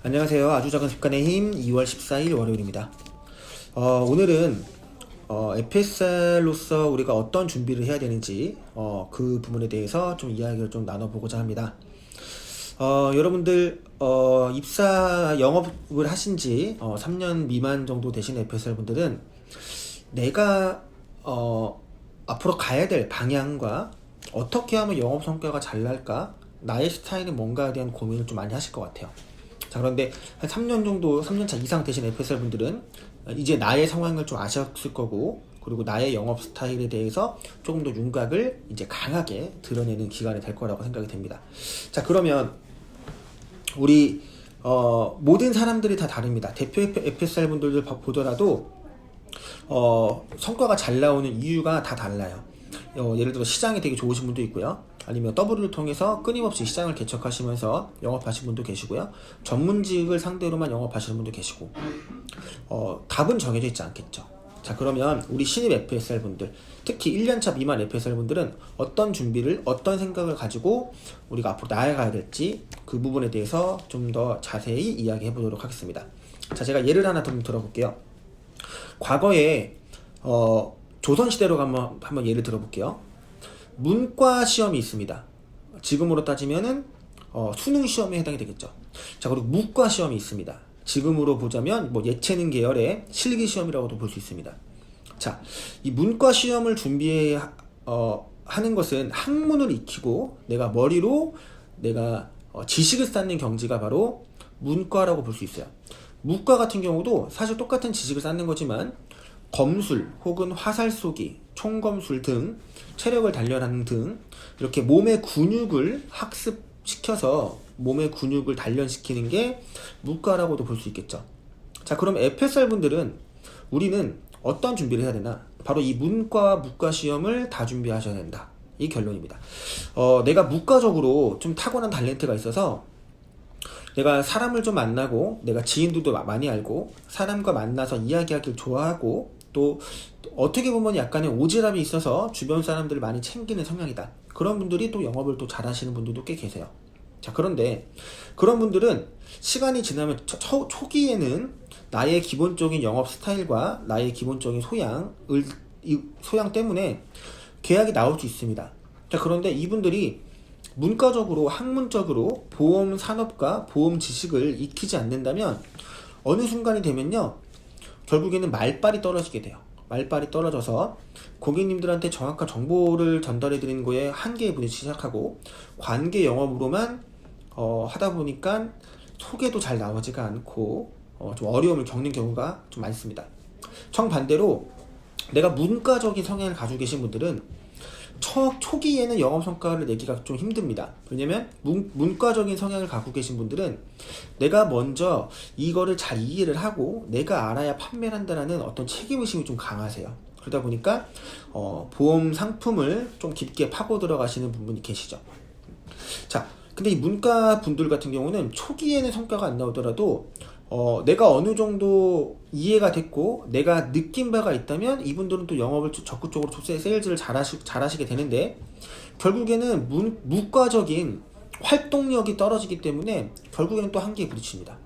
안녕하세요. 아주 작은 습관의 힘 2월 14일 월요일입니다. 오늘은 FSR로서 우리가 어떤 준비를 해야 되는지 그 부분에 대해서 좀 이야기를 좀 나눠보고자 합니다. 여러분들 입사 영업을 하신 지 3년 미만 정도 되신 FSR 분들은 내가 앞으로 가야 될 방향과 어떻게 하면 영업 성과가 잘 날까, 나의 스타일은 뭔가에 대한 고민을 좀 많이 하실 것 같아요. 자, 그런데 한 3년 정도, 3년차 이상 되신 FSR 분들은 이제 나의 상황을 좀 아셨을 거고, 그리고 나의 영업 스타일에 대해서 조금 더 윤곽을 이제 강하게 드러내는 기간이 될 거라고 생각이 됩니다. 자, 그러면 우리 모든 사람들이 다 다릅니다. 대표 FSR 분들을 보더라도 성과가 잘 나오는 이유가 다 달라요. 예를 들어 시장이 되게 좋으신 분도 있고요. 아니면 W를 통해서 끊임없이 시장을 개척하시면서 영업하시는 분도 계시고요. 전문직을 상대로만 영업하시는 분도 계시고, 답은 정해져 있지 않겠죠. 자, 그러면 우리 신입 FSR 분들, 특히 1년차 미만 FSR 분들은 어떤 준비를, 어떤 생각을 가지고 우리가 앞으로 나아가야 될지 그 부분에 대해서 좀 더 자세히 이야기해 보도록 하겠습니다. 자, 제가 예를 하나 좀 들어볼게요. 과거에 조선시대로 한번 예를 들어볼게요. 문과 시험이 있습니다. 지금으로 따지면은 수능 시험에 해당이 되겠죠. 자, 그리고 무과 시험이 있습니다. 지금으로 보자면 뭐 예체능 계열의 실기 시험이라고도 볼 수 있습니다. 자, 이 문과 시험을 하는 것은 학문을 익히고 내가 머리로 내가 지식을 쌓는 경지가 바로 문과라고 볼 수 있어요. 무과 같은 경우도 사실 똑같은 지식을 쌓는 거지만 검술 혹은 화살 쏘기, 총검술 등 체력을 단련하는 등 이렇게 몸의 근육을 학습시켜서 몸의 근육을 단련시키는 게 무과라고도 볼 수 있겠죠. 자, 그럼 FSR 분들은 우리는 어떤 준비를 해야 되나? 바로 이 문과 무과 시험을 다 준비하셔야 된다. 이 결론입니다. 내가 무과적으로 좀 타고난 탤런트가 있어서 내가 사람을 좀 만나고 내가 지인들도 많이 알고 사람과 만나서 이야기하기를 좋아하고 또 어떻게 보면 약간의 오지랖이 있어서 주변 사람들을 많이 챙기는 성향이다. 그런 분들이 또 영업을 또 잘하시는 분들도 꽤 계세요. 자, 그런데 그런 분들은 시간이 지나면 초기에는 나의 기본적인 영업 스타일과 나의 기본적인 소양 때문에 계약이 나올 수 있습니다. 자, 그런데 이분들이 문과적으로 학문적으로 보험 산업과 보험 지식을 익히지 않는다면 어느 순간이 되면요, 결국에는 말빨이 떨어지게 돼요. 말빨이 떨어져서 고객님들한테 정확한 정보를 전달해 드리는 거에 한계에 부딪히기 시작하고 관계 영업으로만 하다 보니까 소개도 잘 나오지가 않고 좀 어려움을 겪는 경우가 좀 많습니다. 정반대로 내가 문과적인 성향을 가지고 계신 분들은 초기에는 영업 성과를 내기가 좀 힘듭니다. 왜냐면 문과적인 성향을 갖고 계신 분들은 내가 먼저 이거를 잘 이해를 하고 내가 알아야 판매를 한다는 어떤 책임의식이 좀 강하세요. 그러다 보니까 보험 상품을 좀 깊게 파고 들어가시는 분이 계시죠. 자, 근데 이 문과 분들 같은 경우는 초기에는 성과가 안 나오더라도 내가 어느 정도 이해가 됐고 내가 느낀 바가 있다면 이분들은 또 영업을 적극적으로 세일즈를 잘하시게 되는데 결국에는 무과적인 활동력이 떨어지기 때문에 결국에는 또 한계에 부딪힙니다.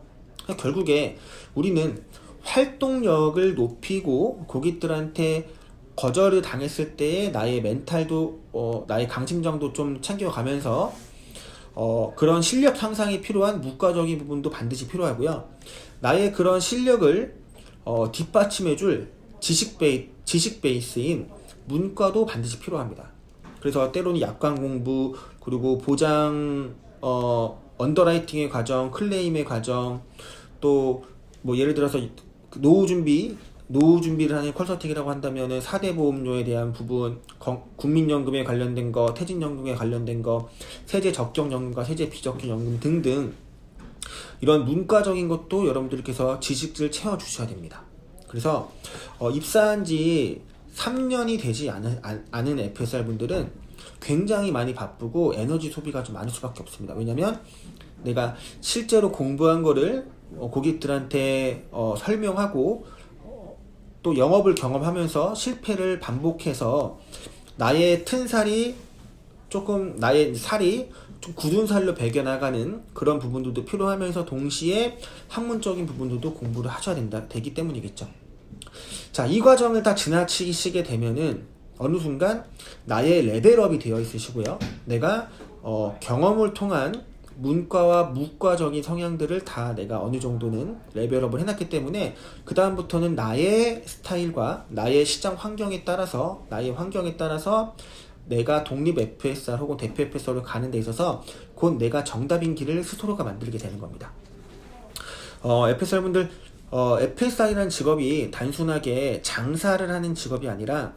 그러니까 결국에 우리는 활동력을 높이고 고객들한테 거절을 당했을 때의 나의 멘탈도 나의 강심장도 좀 챙겨가면서 그런 실력 향상이 필요한 무과적인 부분도 반드시 필요하고요. 나의 그런 실력을 뒷받침해줄 지식 베이스인 문과도 반드시 필요합니다. 그래서 때로는 약관 공부, 그리고 보장, 언더라이팅의 과정, 클레임의 과정, 또 뭐 예를 들어서 노후 준비를 하는 컨설팅이라고 한다면은 4대 보험료에 대한 부분, 국민연금에 관련된 거, 퇴직연금에 관련된 거, 세제 적정연금과 세제 비적정연금 등등 이런 문과적인 것도 여러분들께서 지식을 채워주셔야 됩니다. 그래서 입사한 지 3년이 되지 않은 FSR 분들은 굉장히 많이 바쁘고 에너지 소비가 좀 많을 수밖에 없습니다. 왜냐면 내가 실제로 공부한 거를 고객들한테 설명하고 또 영업을 경험하면서 실패를 반복해서 나의 살이 좀 굳은 살로 배겨나가는 그런 부분들도 필요하면서 동시에 학문적인 부분들도 공부를 하셔야 되기 때문이겠죠. 자, 이 과정을 다 지나치시게 되면은 어느 순간 나의 레벨업이 되어 있으시고요. 내가 경험을 통한 문과와 무과적인 성향들을 다 내가 어느 정도는 레벨업을 해놨기 때문에 그 다음부터는 나의 스타일과 나의 시장 환경에 따라서 내가 독립 FSR 혹은 대표 FSR로 가는 데 있어서 곧 내가 정답인 길을 스스로가 만들게 되는 겁니다. FSR분들 FSR이라는 직업이 단순하게 장사를 하는 직업이 아니라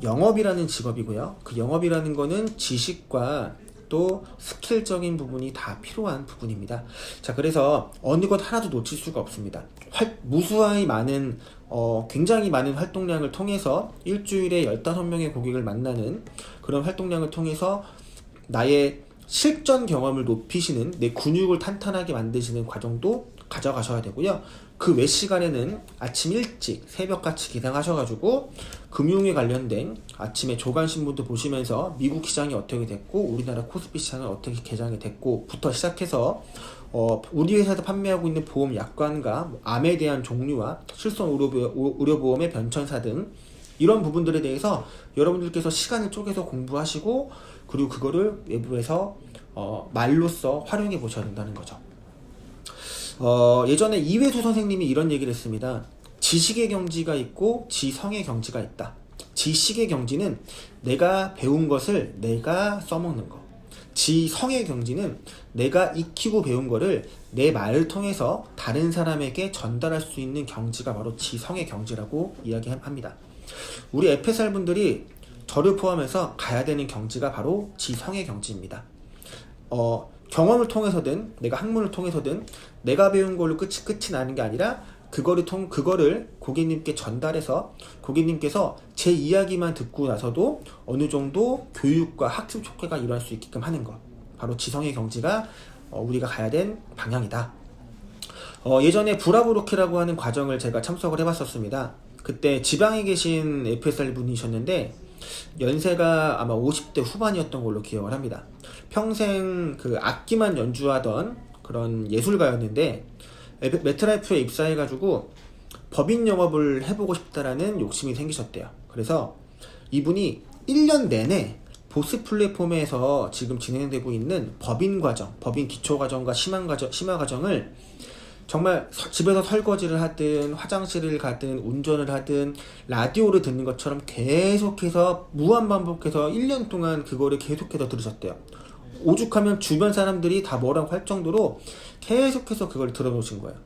영업이라는 직업이고요. 그 영업이라는 거는 지식과 또 스킬적인 부분이 다 필요한 부분입니다. 자, 그래서 어느 것 하나도 놓칠 수가 없습니다. 무수히 많은 굉장히 많은 활동량을 통해서 일주일에 15명의 고객을 만나는 그런 활동량을 통해서 나의 실전 경험을 높이시는, 내 근육을 탄탄하게 만드시는 과정도 가져가셔야 되고요. 그 외 시간에는 아침 일찍 새벽같이 기상하셔가지고 금융에 관련된 아침에 조간신문도 보시면서 미국 시장이 어떻게 됐고 우리나라 코스피 시장은 어떻게 개장이 됐고 부터 시작해서 우리 회사에서 판매하고 있는 보험 약관과 암에 대한 종류와 실손 의료보험의 변천사 등 이런 부분들에 대해서 여러분들께서 시간을 쪼개서 공부하시고 그리고 그거를 외부에서 말로써 활용해 보셔야 된다는 거죠. 예전에 이회수 선생님이 이런 얘기를 했습니다. 지식의 경지가 있고 지성의 경지가 있다. 지식의 경지는 내가 배운 것을 내가 써먹는 거. 지성의 경지는 내가 익히고 배운 거를 내 말을 통해서 다른 사람에게 전달할 수 있는 경지가 바로 지성의 경지라고 이야기합니다. 우리 FSR 분들이 저를 포함해서 가야 되는 경지가 바로 지성의 경지입니다. 경험을 통해서든 내가 학문을 통해서든 내가 배운 걸로 끝이 나는 게 아니라 그거를 고객님께 전달해서 고객님께서 제 이야기만 듣고 나서도 어느 정도 교육과 학습 촉구가 일어날 수 있게끔 하는 것, 바로 지성의 경지가 우리가 가야 된 방향이다. 예전에 브라보로키라고 하는 과정을 제가 참석을 해봤었습니다. 그때 지방에 계신 FSR 분이셨는데 연세가 아마 50대 후반이었던 걸로 기억을 합니다. 평생 그 악기만 연주하던 그런 예술가였는데 메트라이프에 입사해가지고 법인 영업을 해보고 싶다라는 욕심이 생기셨대요. 그래서 이분이 1년 내내 보스 플랫폼에서 지금 진행되고 있는 법인 과정, 법인 기초 과정과 심화 과정을 정말 집에서 설거지를 하든 화장실을 가든 운전을 하든 라디오를 듣는 것처럼 계속해서 무한반복해서 1년 동안 그거를 계속해서 들으셨대요. 오죽하면 주변 사람들이 다 뭐라고 할 정도로 계속해서 그걸 들어놓으신 거예요.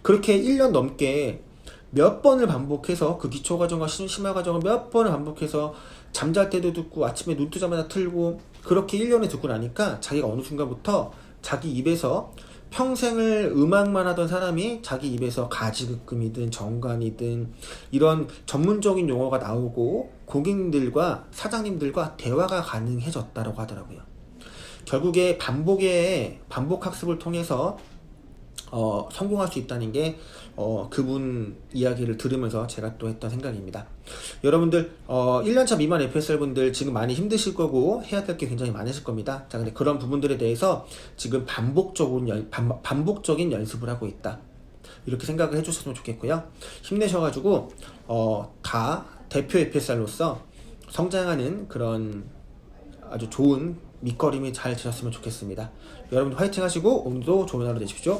그렇게 1년 넘게 몇 번을 반복해서 그 기초과정과 심화과정을 몇 번을 반복해서 잠잘 때도 듣고 아침에 눈 뜨자마자 틀고 그렇게 1년을 듣고 나니까 자기가 어느 순간부터 자기 입에서 평생을 음악만 하던 사람이 자기 입에서 가지급금이든 정관이든 이런 전문적인 용어가 나오고 고객님들과 사장님들과 대화가 가능해졌다고 하더라고요. 결국에 반복 학습을 통해서 성공할 수 있다는 게 그분 이야기를 들으면서 제가 또 했던 생각입니다. 여러분들 1년차 미만 FSR 분들 지금 많이 힘드실 거고 해야 될 게 굉장히 많으실 겁니다. 자, 근데 그런 부분들에 대해서 지금 반복적인 연습을 하고 있다. 이렇게 생각을 해주셨으면 좋겠고요. 힘내셔가지고 다 대표 FSR로서 성장하는 그런 아주 좋은 밑거름이 잘 되셨으면 좋겠습니다. 여러분들 화이팅 하시고 오늘도 좋은 하루 되십시오.